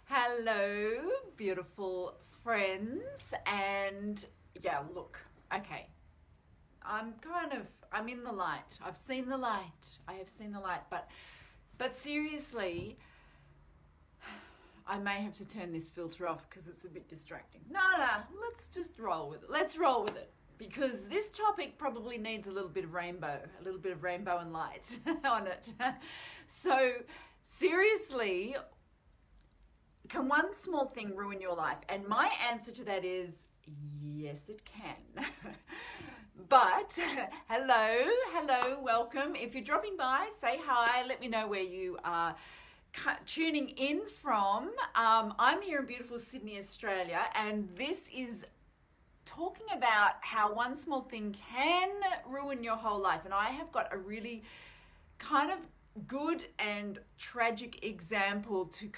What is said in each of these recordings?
hello, beautiful friends. And yeah, look, okay, I'm in the light. I've seen the light. I have seen the light, but seriously, I may have to turn this filter off because it's a bit distracting. No, let's just roll with it. Let's roll with it. Because this topic probably needs a little bit of rainbow and light on it. So, seriously, can one small thing ruin your life? And my answer to that is yes, it can. But hello, welcome. If you're dropping by, say hi. Let me know where you are tuning in from. I'm here in beautiful Sydney, Australia, and this is talking about how one small thing can ruin your whole life. And I have got a really kind of good and tragic example to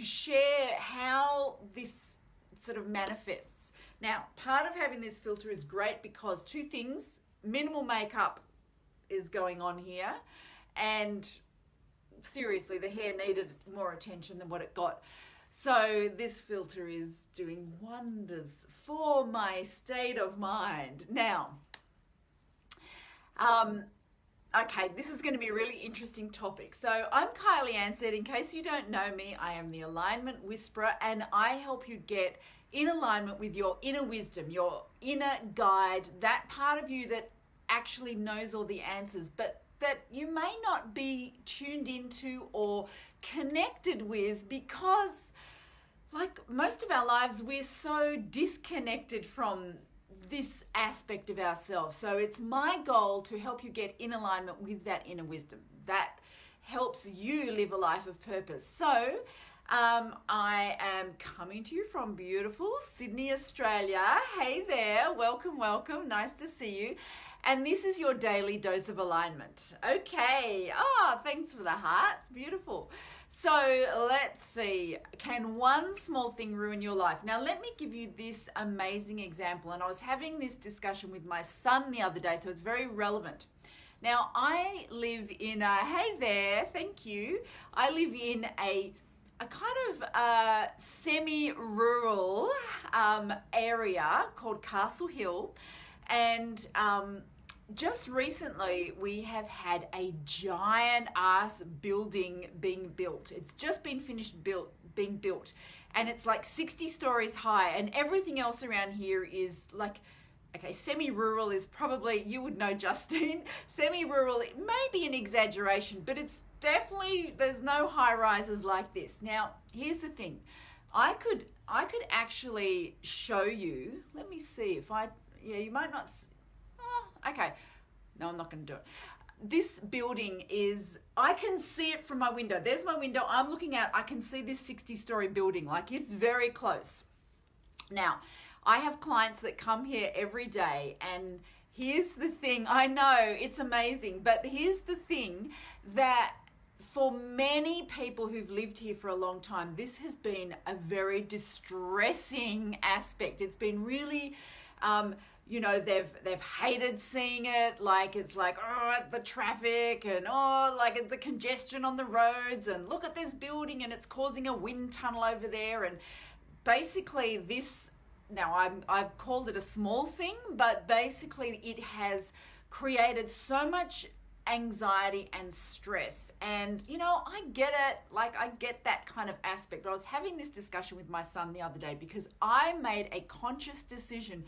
share how this sort of manifests. Now, part of having this filter is great because two things: minimal makeup is going on here, and seriously, the hair needed more attention than what it got. So this filter is doing wonders for my state of mind. Now, okay, this is going to be a really interesting topic. So I'm Kylie Ansett. In case you don't know me, I am the Alignment Whisperer, and I help you get in alignment with your inner wisdom, your inner guide, that part of you that actually knows all the answers, but that you may not be tuned into or connected with because, like most of our lives, we're so disconnected from this aspect of ourselves. So it's my goal to help you get in alignment with that inner wisdom that helps you live a life of purpose. So I am coming to you from beautiful Sydney, Australia. Hey there, welcome. Nice to see you. And this is your daily dose of alignment. Okay. Thanks for the hearts. Beautiful. So let's see. Can one small thing ruin your life? Now, let me give you this amazing example. And I was having this discussion with my son the other day, so it's very relevant. Now, I live in hey there, thank you. I live in a kind of semi-rural area called Castle Hill. And just recently, we have had a giant ass building being built. It's just been being built. And it's like 60 stories high. And everything else around here is like, okay, semi-rural is probably, you would know, Justine. Semi-rural, it may be an exaggeration, but it's definitely, there's no high rises like this. Now, here's the thing. I could actually show you. Let me see if you might not. Okay. No, I'm not going to do it. This building is, I can see it from my window. There's my window. I'm looking out. I can see this 60-story building. Like, it's very close. Now, I have clients that come here every day, and here's the thing. I know, it's amazing, but here's the thing that for many people who've lived here for a long time, this has been a very distressing aspect. It's been really, they've hated seeing it. Like, it's like, the traffic and, like the congestion on the roads, and look at this building and it's causing a wind tunnel over there. And basically this, now I've called it a small thing, but basically it has created so much anxiety and stress. And I get it. Like, I get that kind of aspect. But I was having this discussion with my son the other day because I made a conscious decision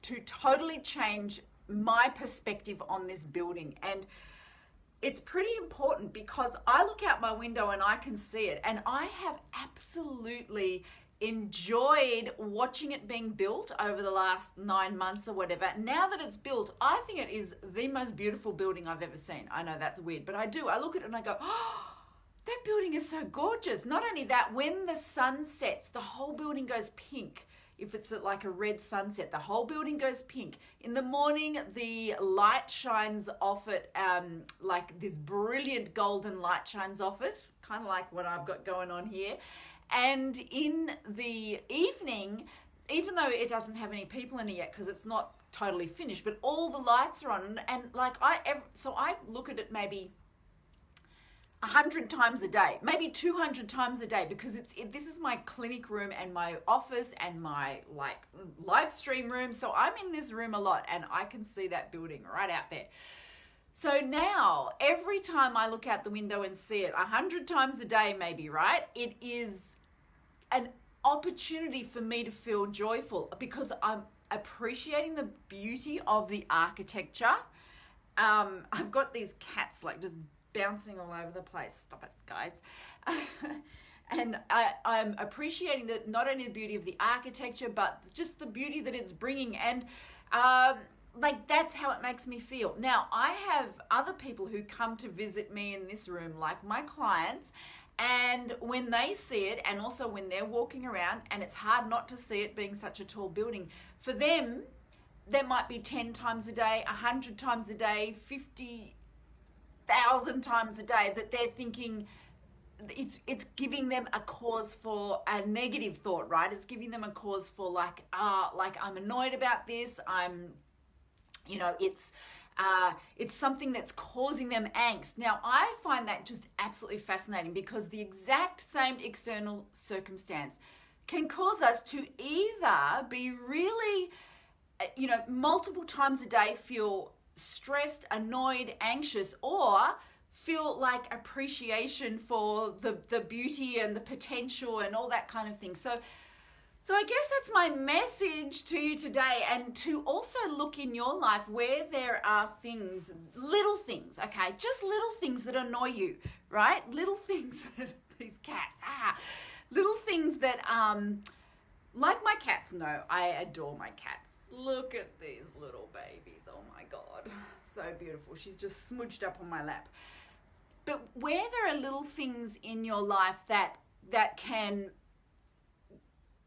to totally change my perspective on this building. And it's pretty important because I look out my window and I can see it, and I have absolutely enjoyed watching it being built over the last 9 months or whatever. Now that it's built, I think it is the most beautiful building I've ever seen. I know that's weird, but I do. I look at it and I go, that building is so gorgeous. Not only that, when the sun sets, the whole building goes pink. If it's like a red sunset, the whole building goes pink. In the morning, the light shines off it, like this brilliant golden light shines off it, kind of like what I've got going on here. And in the evening, even though it doesn't have any people in it yet because it's not totally finished, but all the lights are on. And like I look at it maybe 100 times a day, maybe 200 times a day, because this is my clinic room and my office and my like live stream room. So I'm in this room a lot and I can see that building right out there. So now every time I look out the window and see it 100 times a day, maybe, right? It is an opportunity for me to feel joyful because I'm appreciating the beauty of the architecture. I've got these cats like just bouncing all over the place. Stop it, guys. And I'm appreciating not only the beauty of the architecture, but just the beauty that it's bringing. And like that's how it makes me feel. Now, I have other people who come to visit me in this room, like my clients, and when they see it, and also when they're walking around, and it's hard not to see it being such a tall building, for them, there might be 10 times a day, 100 times a day, 50,000 times a day that they're thinking it's giving them a cause for a negative thought, right? It's giving them a cause for like I'm annoyed about this. It's something that's causing them angst. Now, I find that just absolutely fascinating because the exact same external circumstance can cause us to either be really, multiple times a day feel stressed, annoyed, anxious, or feel like appreciation for the beauty and the potential and all that kind of thing. So I guess that's my message to you today, and to also look in your life where there are things, little things, okay? Just little things that annoy you, right? Little things that, these cats, little things that, like my cats know, I adore my cats. Look at these little babies, oh my God, so beautiful. She's just smooched up on my lap. But where there are little things in your life that can,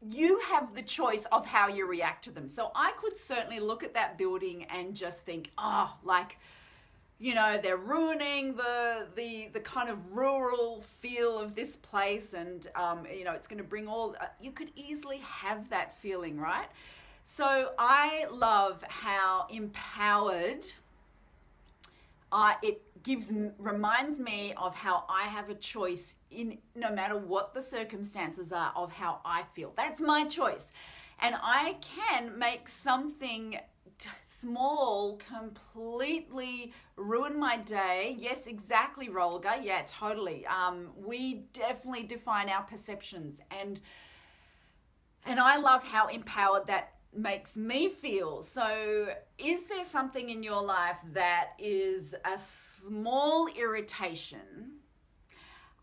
you have the choice of how you react to them. So I could certainly look at that building and just think, they're ruining the kind of rural feel of this place, and it's going to bring all. You could easily have that feeling, right? So I love how empowered. It reminds me of how I have a choice in no matter what the circumstances are of how I feel. That's my choice. And I can make something small completely ruin my day. Yes, exactly, Rolga. Yeah, totally. We definitely define our perceptions. And I love how empowered that makes me feel. So is there something in your life that is a small irritation?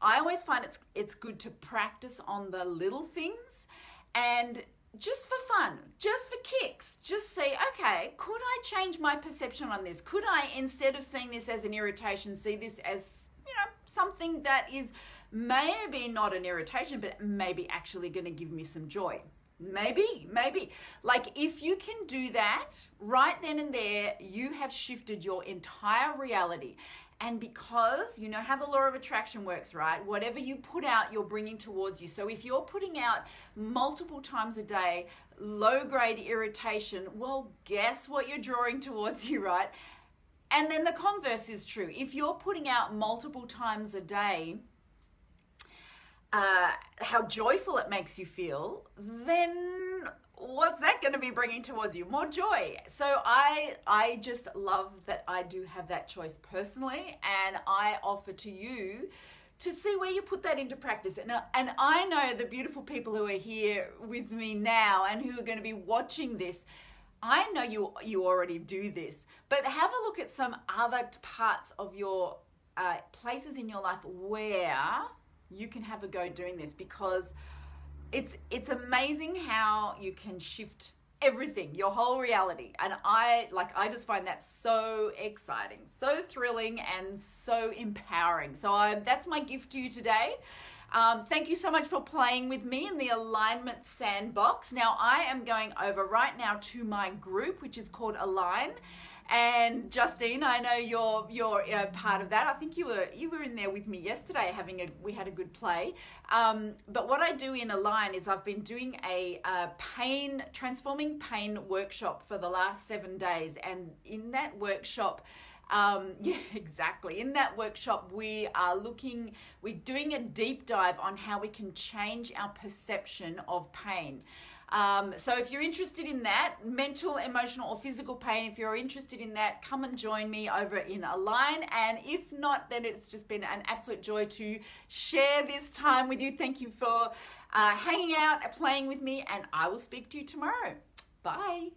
I always find it's good to practice on the little things, and just for fun, just for kicks, just say, okay, could I change my perception on this? Could I, instead of seeing this as an irritation, see this as, something that is maybe not an irritation, but maybe actually going to give me some joy? Maybe. Like, if you can do that right then and there, you have shifted your entire reality. And because you know how the law of attraction works, right? Whatever you put out, you're bringing towards you. So if you're putting out multiple times a day, low-grade irritation, well, guess what you're drawing towards you, right? And then the converse is true. If you're putting out multiple times a day, how joyful it makes you feel, then what's that going to be bringing towards you? More joy. So I just love that I do have that choice personally, and I offer to you to see where you put that into practice. And I know the beautiful people who are here with me now and who are going to be watching this, I know you already do this, but have a look at some other parts of your places in your life where you can have a go doing this, because it's amazing how you can shift everything, your whole reality. And I just find that so exciting, so thrilling, and so empowering. So that's my gift to you today. Thank you so much for playing with me in the Alignment Sandbox. Now I am going over right now to my group, which is called Align. And Justine, I know you're part of that. I think you were in there with me yesterday we had a good play. But what I do in Align is I've been doing a transforming pain workshop for the last 7 days. And in that workshop, Yeah, exactly. In that workshop, we're doing a deep dive on how we can change our perception of pain. So if you're interested in that, mental, emotional, or physical pain, if you're interested in that, come and join me over in Align. And if not, then it's just been an absolute joy to share this time with you. Thank you for hanging out, playing with me, and I will speak to you tomorrow. Bye.